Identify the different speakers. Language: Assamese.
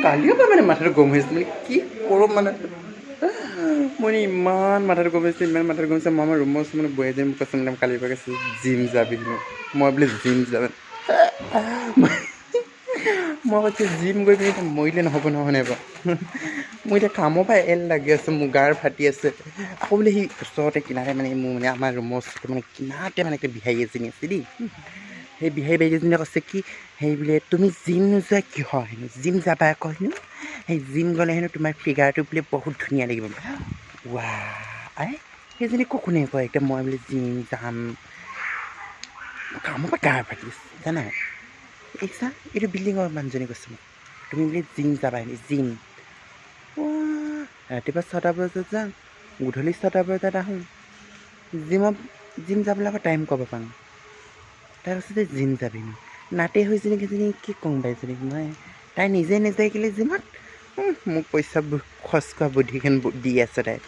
Speaker 1: কালিও পৰা মানে মাথাটো গৰম হৈ আছে মানে কি কৰোঁ মানে মই ইমান মাথাটো গৰম হৈছে ইমান মাথাটো গৰম হৈছে মই আমাৰ ৰুমৰ ওচৰত মানে বৈ এজনী মোক কৈছে মানে কালিৰ পৰা কৈছে জিম যাবি মই বোলে জিম যাম মই কৈছোঁ জিম গৈ পিনি এতিয়া মৰিলে নহ'ব নহয় নাই বাৰু মোৰ এতিয়া কামৰ পৰা এল লাগি আছে মোৰ গাৰ ফাটি আছে আকৌ বোলে সি ওচৰতে কিনাৰে মানে মোৰ মানে আমাৰ ৰুমৰ ওচৰতে মানে কিনাৰতে মানে একটা বিহাৰী এজনী আছে দেই সেই বিহাৰী বাইদেউজনীয়ে কৈছে কি সেই বোলে তুমি জিম নোযোৱা কিহৰ হেনো জিম যাবা আকৌ হেনো সেই জিম গ'লে হেনো তোমাৰ ফিগাৰটো বোলে বহুত ধুনীয়া লাগিব ৱা আই সেইজনী কোনে কয় এতিয়া মই বোলে জিম যাম কামৰ পৰা গাৰ ফাটিছে জানা এইছা এইটো বিল্ডিঙৰ মানুহজনী কৈছে মোক তুমি বোলে জিম যাবা হেনো জিম ৰাতিপুৱা 6টা বজাত যাম গধূলি 6টা বজাত আহোঁ জিম যাবলৈ আকৌ টাইম ক'ব পাৰোঁ তাই কৈছে যে জিম যাবি নাতে হৈছেনে কিজনী কি কওঁ বাইজনীক মই তাই নিজে নাযায় কেলৈ জিমত মোক পইচা খৰচ কৰা বুদ্ধিখন দি আছে তাই